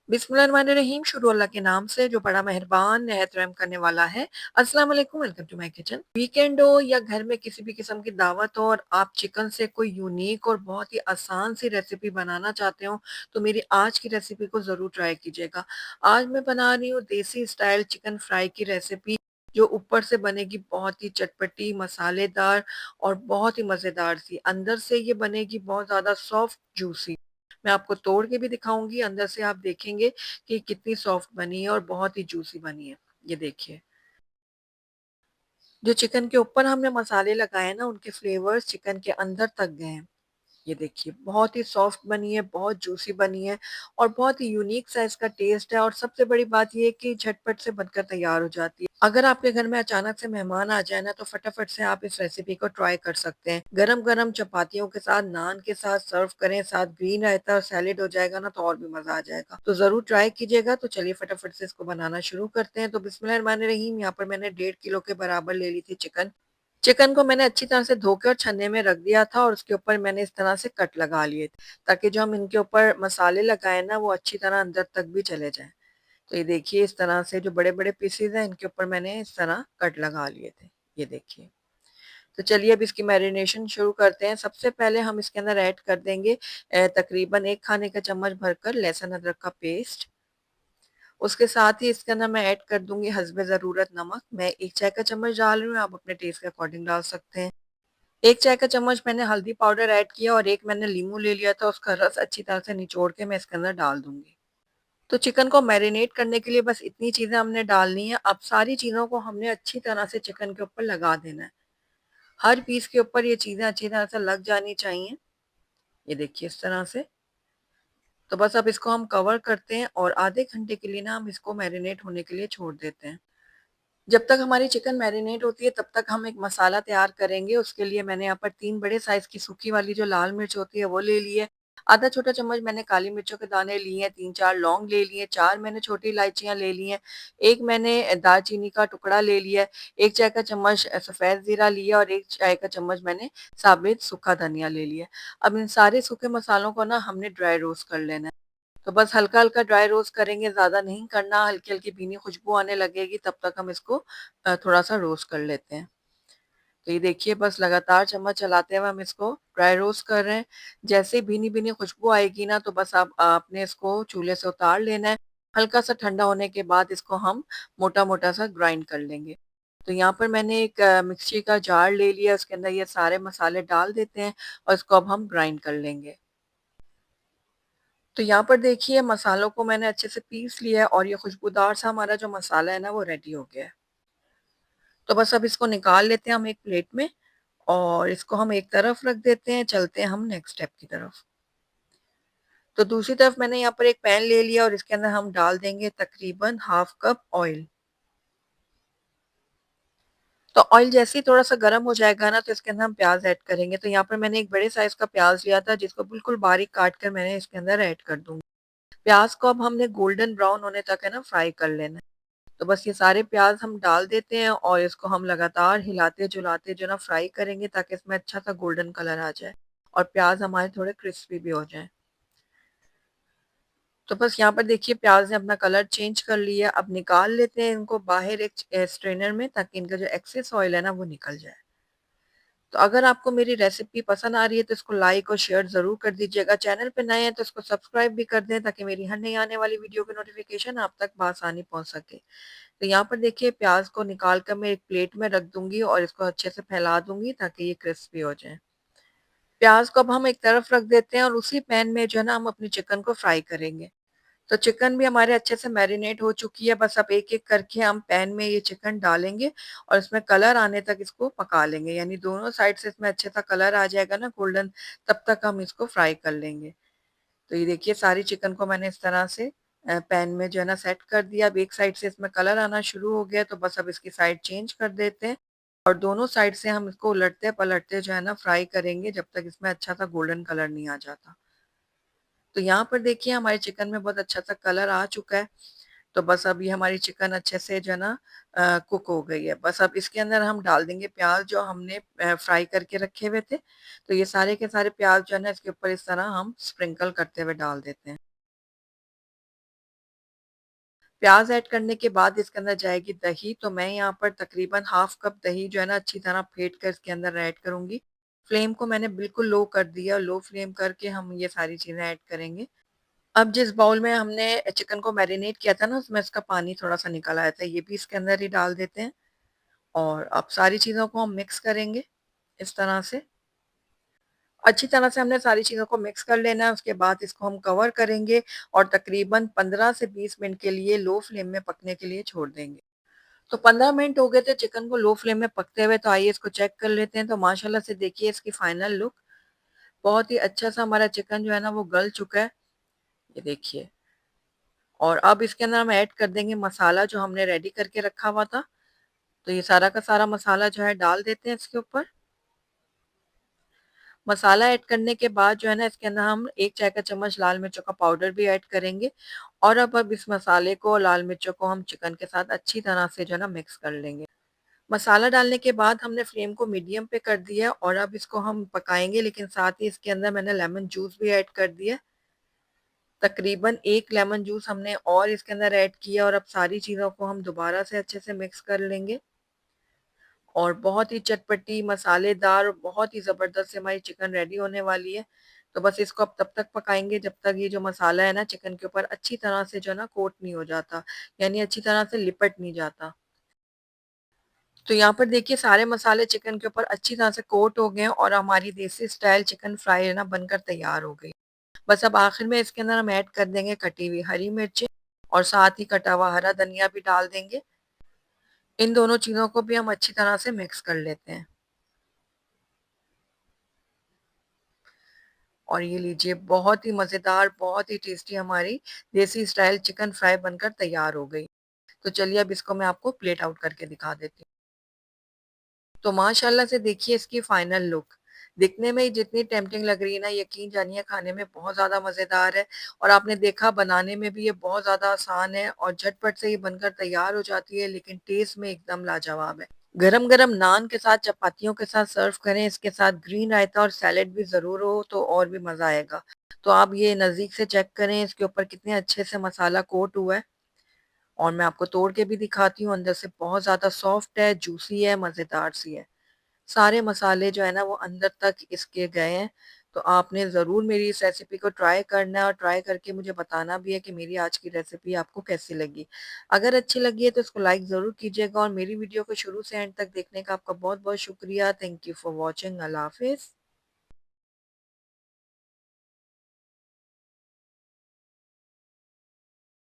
बिस्मिल्लाहिर्रहमानिर्रहीम शुरू अल्लाह के नाम से जो बड़ा मेहरबान निहायत रहम करने वाला है। अस्सलाम वालेकुम, welcome to my kitchen. Weekend हो या घर में किसी भी किस्म की दावत हो और आप चिकन से कोई यूनिक और बहुत ही आसान सी रेसिपी बनाना चाहते हो, तो मेरी आज की रेसिपी को ज़रूर ट्राई कीजिएगा। आज मैं बना रही हूँ देसी स्टाइल चिकन फ्राई की रेसिपी, जो ऊपर से बनेगी बहुत ही चटपटी, मसालेदार और बहुत ही मज़ेदार सी। अंदर से ये बनेगी बहुत ज़्यादा सॉफ्ट, जूसी। मैं आपको तोड़ के भी दिखाऊँगी, अंदर से आप देखेंगे कि कितनी सॉफ्ट बनी है और बहुत ही जूसी बनी है। ये देखिए, जो चिकन के ऊपर हमने मसाले लगाए हैं ना, उनके फ्लेवर्स चिकन के अंदर तक गए हैं। ये देखिए, बहुत ही सॉफ्ट बनी है, बहुत जूसी बनी है और बहुत ही यूनिक सा इसका टेस्ट है और सबसे बड़ी बात ये है कि झटपट से बनकर तैयार हो जाती है। अगर आपके घर में अचानक से मेहमान आ जाए ना, तो फटाफट से आप इस रेसिपी को ट्राई कर सकते हैं। गरम-गरम चपातियों के साथ, नान के साथ सर्व करें, साथ ग्रीन रायता और सैलेड हो जाएगा ना, तो और भी मज़ा आ जाएगा। तो ज़रूर ट्राई कीजिएगा। तो चलिए फटाफट से इसको बनाना शुरू करते हैं। तो बिस्मिल्लाहिर्रहमानिर्रहीम, यहाँ पर मैंने 1.5 किलो के बराबर ले ली थी चिकन। चिकन को मैंने अच्छी तरह से धो के और छन्ने में रख दिया था और उसके ऊपर मैंने इस तरह से कट लगा लिए थे, ताकि जो हम इनके ऊपर मसाले लगाए ना, वो अच्छी तरह अंदर तक भी चले जाएँ। तो ये देखिए, इस तरह से जो बड़े-बड़े पीसेज़ हैं, इनके ऊपर मैंने इस तरह कट लगा लिए थे। ये देखिए। तो चलिए अब इसकी मैरिनेशन शुरू करते हैं। सबसे पहले हम इसके अंदर ऐड कर देंगे तकरीबन 1 खाने का चम्मच भरकर लहसुन अदरक का पेस्ट। उसके साथ ही इसके अंदर मैं ऐड कर दूँगी हस्बे ज़रूरत नमक। मैं 1 चाय का चम्मच डाल रही हूँ, आप अपने टेस्ट के अकॉर्डिंग डाल सकते हैं। 1 चाय का चम्मच मैंने हल्दी पाउडर ऐड किया और 1 मैंने लीमू ले लिया था, उसका रस अच्छी तरह से निचोड़ के मैं इसके अंदर डाल दूँगी। तो चिकन को मैरिनेट करने के लिए बस इतनी चीज़ें हमने डालनी है। अब सारी चीज़ों को हमने अच्छी तरह से चिकन के ऊपर लगा देना है। हर पीस के ऊपर ये चीज़ें अच्छी तरह से लग जानी चाहिए। ये देखिए इस तरह से। तो बस अब इसको हम कवर करते हैं और आधे घंटे के लिए ना हम इसको मैरिनेट होने के लिए छोड़ देते हैं। जब तक हमारी चिकन मैरिनेट होती है, तब तक हम एक मसाला तैयार करेंगे। उसके लिए मैंने यहाँ पर 3 बड़े साइज़ की सूखी वाली जो लाल मिर्च होती है, वो ले ली है। आधा छोटा चम्मच मैंने काली मिर्चों के दाने लिए हैं, 3-4 लौंग ले लिए, 4 मैंने छोटी इलायचियाँ ले ली हैं, 1 मैंने दालचीनी का टुकड़ा ले लिया है, 1 चाय का चम्मच सफ़ेद ज़ीरा लिया और 1 चाय का चम्मच मैंने साबित सूखा धनिया ले लिया है। अब इन सारे सूखे मसालों को ना हमने ड्राई रोस्ट कर लेना है। तो बस हल्का-हल्का ड्राई रोस्ट करेंगे, ज़्यादा नहीं करना, हल्की-हल्की भीनी खुशबू आने लगेगी, तब तक हम इसको थोड़ा-सा रोस्ट कर लेते हैं। तो ये देखिए, बस लगातार चम्मच चलाते हुए हम इसको ड्राई रोस्ट कर रहे हैं। जैसे ही भीनी-भीनी खुशबू आएगी ना, तो बस आप आपने इसको चूल्हे से उतार लेना है। हल्का-सा ठंडा होने के बाद इसको हम मोटा-मोटा सा ग्राइंड कर लेंगे। तो यहाँ पर मैंने एक मिक्सी का जार ले लिया, उसके अंदर ये सारे मसाले डाल देते हैं और इसको अब हम ग्राइंड कर लेंगे। तो यहाँ पर देखिए, मसालों को मैंने अच्छे से पीस लिया है और ये खुशबूदार सा हमारा जो मसाला है ना, वो रेडी हो गया है। तो बस अब इसको निकाल लेते हैं हम एक प्लेट में और इसको हम एक तरफ रख देते हैं, चलते हैं हम नेक्स्ट स्टेप की तरफ। तो दूसरी तरफ मैंने यहाँ पर एक पैन ले लिया और इसके अंदर हम डाल देंगे तकरीबन हाफ कप ऑयल। तो ऑयल जैसे ही थोड़ा-सा गरम हो जाएगा ना, तो इसके अंदर हम प्याज़ ऐड करेंगे। तो यहाँ पर मैंने एक बड़े साइज़ का प्याज़ लिया था, जिसको बिल्कुल बारीक काट कर मैंने इसके अंदर ऐड कर दूँगी। प्याज़ को अब हमने गोल्डन ब्राउन होने तक है ना फ्राई कर लेना है। तो बस ये सारे प्याज़ हम डाल देते हैं और इसको हम लगातार हिलाते-जुलाते जो है ना फ्राई करेंगे, ताकि इसमें अच्छा-सा गोल्डन कलर आ जाए और प्याज़ हमारे थोड़े क्रिस्पी भी हो जाएँ। तो बस यहाँ पर देखिए, प्याज़ ने अपना कलर चेंज कर लिया। अब निकाल लेते हैं इनको बाहर एक स्ट्रेनर में, ताकि इनका जो एक्सेस ऑयल है ना, वो निकल जाए। तो अगर आपको मेरी रेसिपी पसंद आ रही है, तो इसको लाइक और शेयर ज़रूर कर दीजिएगा। चैनल पे नए हैं तो इसको सब्सक्राइब भी कर दें, ताकि मेरी हर नई आने वाली वीडियो की नोटिफ़िकेशन आप तक बआसानी पहुँच सके। तो यहाँ पर देखिए, प्याज़ को निकाल कर मैं एक प्लेट में रख दूँगी और इसको अच्छे से फैला दूँगी, ताकि ये क्रिस्पी हो जाएँ। प्याज़ को अब हम एक तरफ रख देते हैं और उसी पैन में जो है ना, हम अपनी चिकन को फ्राई करेंगे। तो चिकन भी हमारे अच्छे से मैरिनेट हो चुकी है, बस अब एक-एक करके हम पैन में ये चिकन डालेंगे और इसमें कलर आने तक इसको पका लेंगे, यानी दोनों साइड से इसमें अच्छे सा कलर आ जाएगा ना गोल्डन, तब तक हम इसको फ्राई कर लेंगे। तो ये देखिए, सारी चिकन को मैंने इस तरह से पैन में जो है ना सेट कर दिया। अब एक साइड से इसमें कलर आना शुरू हो गया, तो बस अब इसकी साइड चेंज कर देते हैं और दोनों साइड से हम इसको उलटते-पलटते जो है ना फ्राई करेंगे, जब तक इसमें अच्छा सा गोल्डन कलर नहीं आ जाता। तो यहाँ पर देखिए, हमारे चिकन में बहुत अच्छा सा कलर आ चुका है। तो बस अब ये हमारी चिकन अच्छे से जो है ना कुक हो गई है। बस अब इसके अंदर हम डाल देंगे प्याज़, जो हमने फ्राई करके रखे हुए थे। तो ये सारे के सारे प्याज़ जो है ना, इसके ऊपर इस तरह हम स्प्रिंकल करते हुए डाल देते हैं। प्याज़ ऐड करने के बाद इसके अंदर जाएगी दही, तो मैं यहाँ पर तकरीबन हाफ कप दही जो है ना अच्छी तरह फेंट कर इसके अंदर ऐड करूँगी। फ्लेम को मैंने बिल्कुल लो कर दिया, लो फ्लेम करके हम ये सारी चीज़ें ऐड करेंगे। अब जिस बाउल में हमने चिकन को मैरिनेट किया था ना, उसमें इसका पानी थोड़ा-सा निकल आया था, ये भी इसके अंदर ही डाल देते हैं और अब सारी चीज़ों को हम मिक्स करेंगे इस तरह से। अच्छी तरह से हमने सारी चीज़ों को मिक्स कर लेना है, उसके बाद इसको हम कवर करेंगे और तकरीबन 15 से 20 मिनट के लिए लो फ्लेम में पकने के लिए छोड़ देंगे। तो 15 मिनट हो गए थे चिकन को लो फ्लेम में पकते हुए, तो आइए इसको चेक कर लेते हैं। तो माशाल्लाह से देखिए इसकी फाइनल लुक, बहुत ही अच्छा-सा हमारा चिकन जो है ना वो गल चुका है, ये देखिए। और अब इसके अंदर हम ऐड कर देंगे मसाला जो हमने रेडी करके रखा हुआ था। तो ये सारा का सारा मसाला जो है डाल देते हैं इसके ऊपर। मसाला ऐड करने के बाद जो है ना इसके अंदर हम 1 चाय का चम्मच लाल मिर्चों का पाउडर भी ऐड करेंगे और अब इस मसाले को, लाल मिर्चों को हम चिकन के साथ अच्छी तरह से जो है ना मिक्स कर लेंगे। मसाला डालने के बाद हमने फ्लेम को मीडियम पे कर दिया और अब इसको हम पकाएँगे, लेकिन साथ ही इसके अंदर मैंने लेमन जूस भी ऐड कर दिया। तकरीबन 1 लेमन जूस हमने और इसके अंदर ऐड किया और अब सारी चीज़ों को हम दोबारा से अच्छे से मिक्स कर लेंगे और बहुत ही चटपटी, मसालेदार, बहुत ही ज़बरदस्त से हमारी चिकन रेडी होने वाली है। तो बस इसको अब तब तक पकाएँगे जब तक ये जो मसाला है ना चिकन के ऊपर अच्छी तरह से जो है ना कोट नहीं हो जाता, यानी अच्छी तरह से लिपट नहीं जाता। तो यहाँ पर देखिए सारे मसाले चिकन के ऊपर अच्छी तरह से कोट हो गए हैं और हमारी देसी स्टाइल चिकन फ्राई है ना बनकर तैयार हो गई। बस अब आखिर में इसके अंदर हम ऐड कर देंगे कटी हुई हरी मिर्चें और साथ ही कटा हुआ हरा धनिया भी डाल देंगे। इन दोनों चीज़ों को भी हम अच्छी तरह से मिक्स कर लेते हैं। और ये लीजिए बहुत ही मज़ेदार, बहुत ही टेस्टी हमारी देसी स्टाइल चिकन फ्राई बनकर तैयार हो गई। तो चलिए अब इसको मैं आपको प्लेट आउट करके दिखा देती हूँ। तो माशाल्लाह से देखिए इसकी फाइनल लुक। दिखने में ही जितनी टेम्प्टिंग लग रही है ना, यकीन जानिए खाने में बहुत ज़्यादा मज़ेदार है और आपने देखा बनाने में भी ये बहुत ज़्यादा आसान है और झटपट से ये बनकर तैयार हो जाती है, लेकिन टेस्ट में एकदम लाजवाब है। गरम-गरम नान के साथ, चपातियों के साथ सर्व करें, इसके साथ ग्रीन रायता और सैलेड भी ज़रूर हो तो और भी मज़ा आएगा। तो आप ये नज़दीक से चेक करें इसके ऊपर कितने अच्छे से मसाला कोट हुआ है और मैं आपको तोड़ के भी दिखाती हूँ, अंदर से बहुत ज़्यादा सॉफ्ट है, जूसी है, मज़ेदार सी है। सारे मसाले जो है ना वो अंदर तक इसके गए हैं। तो आपने ज़रूर मेरी इस रेसिपी को ट्राई करना है और ट्राई करके मुझे बताना भी है कि मेरी आज की रेसिपी आपको कैसी लगी। अगर अच्छी लगी है तो इसको लाइक ज़रूर कीजिएगा और मेरी वीडियो को शुरू से एंड तक देखने का आपका बहुत-बहुत शुक्रिया। Thank you for watching. अल्लाह हाफ़िज़।